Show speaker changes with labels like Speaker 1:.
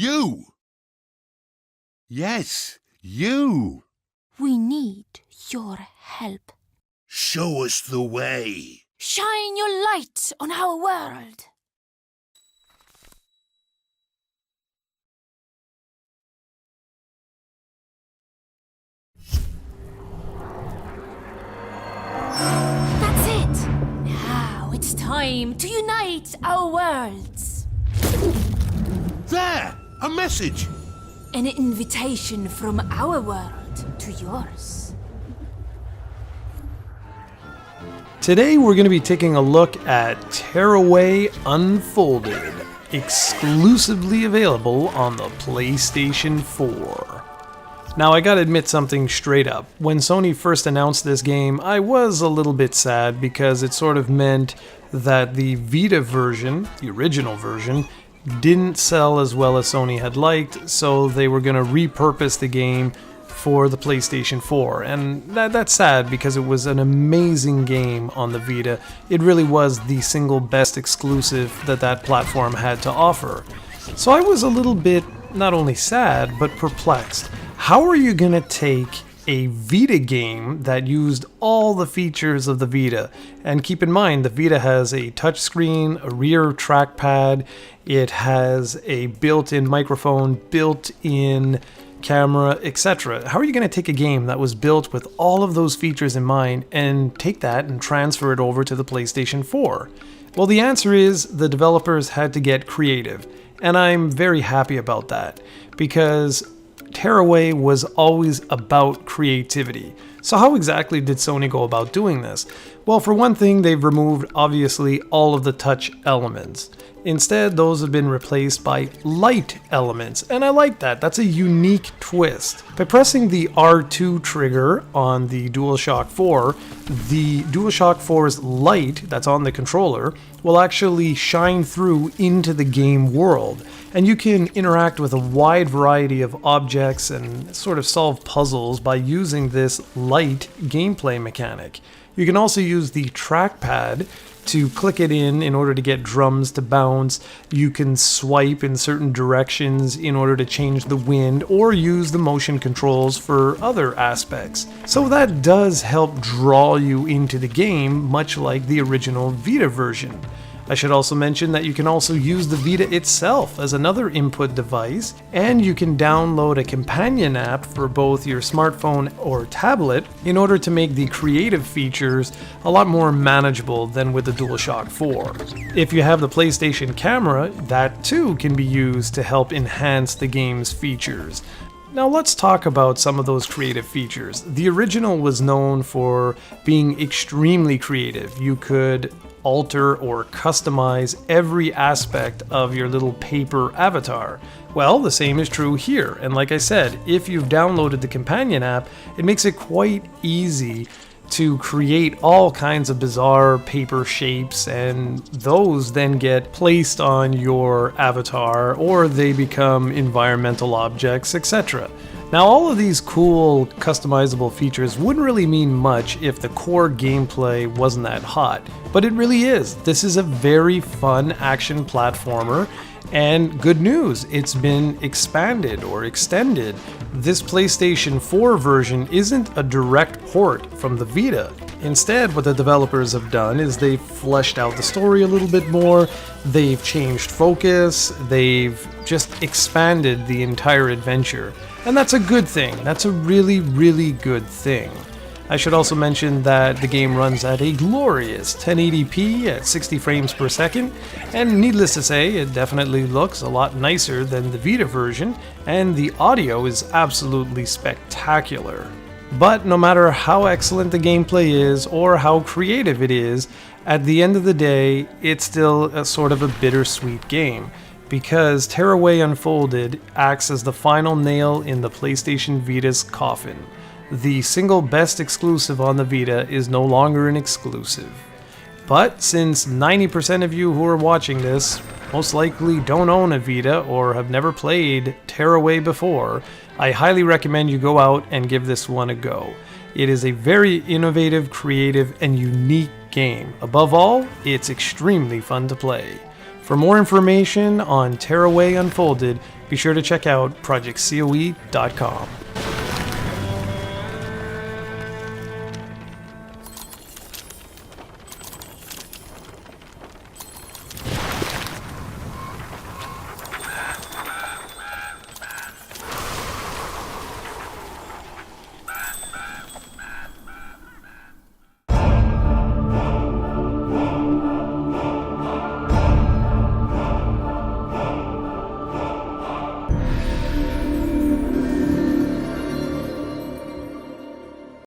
Speaker 1: You! Yes, you!
Speaker 2: We need your help.
Speaker 1: Show us the way.
Speaker 2: Shine your light on our world. That's it! Now it's time to unite our worlds.
Speaker 1: There! A message!
Speaker 2: An invitation from our world to yours.
Speaker 3: Today we're going to be taking a look at Tearaway Unfolded, exclusively available on the PlayStation 4. Now I gotta admit something straight up. When Sony first announced this game, I was a little bit sad because it sort of meant that the Vita version, the original version, didn't sell as well as Sony had liked, so they were going to repurpose the game for the PlayStation 4. And that's sad because it was an amazing game on the Vita. It really was the single best exclusive that platform had to offer. So I was a little bit not only sad, but perplexed. How are you going to take a Vita game that used all the features of the Vita? And keep in mind, the Vita has a touchscreen, a rear trackpad, it has a built-in microphone, built-in camera, etc. How are you going to take a game that was built with all of those features in mind and take that and transfer it over to the PlayStation 4? Well, the answer is the developers had to get creative, and I'm very happy about that, because Tearaway was always about creativity. So how exactly did Sony go about doing this? Well, for one thing, they've removed, obviously, all of the touch elements. Instead, those have been replaced by light elements, and I like that. That's a unique twist. By pressing the R2 trigger on the DualShock 4, the DualShock 4's light that's on the controller will actually shine through into the game world, and you can interact with a wide variety of objects and sort of solve puzzles by using this light gameplay mechanic. You can also use the trackpad to click it in order to get drums to bounce. You can swipe in certain directions in order to change the wind, or use the motion controls for other aspects. So that does help draw you into the game, much like the original Vita version. I should also mention that you can also use the Vita itself as another input device, and you can download a companion app for both your smartphone or tablet in order to make the creative features a lot more manageable than with the DualShock 4. If you have the PlayStation camera, that too can be used to help enhance the game's features. Now let's talk about some of those creative features. The original was known for being extremely creative. You could alter or customize every aspect of your little paper avatar. Well, the same is true here, and like I said, if you've downloaded the companion app, it makes it quite easy to create all kinds of bizarre paper shapes, and those then get placed on your avatar, or they become environmental objects, etc. Now, all of these cool customizable features wouldn't really mean much if the core gameplay wasn't that hot, but it really is. This is a very fun action platformer, and good news, it's been expanded or extended. This PlayStation 4 version isn't a direct port from the Vita. Instead, what the developers have done is they've fleshed out the story a little bit more, they've changed focus, they've just expanded the entire adventure. And that's a good thing. That's a really, really good thing. I should also mention that the game runs at a glorious 1080p at 60 frames per second, and needless to say, it definitely looks a lot nicer than the Vita version, and the audio is absolutely spectacular. But no matter how excellent the gameplay is, or how creative it is, at the end of the day, it's still a sort of a bittersweet game, because Tearaway Unfolded acts as the final nail in the PlayStation Vita's coffin. The single best exclusive on the Vita is no longer an exclusive. But since 90% of you who are watching this most likely don't own a Vita or have never played Tearaway before, I highly recommend you go out and give this one a go. It is a very innovative, creative, and unique game. Above all, it's extremely fun to play. For more information on Tearaway Unfolded, be sure to check out projectcoe.com.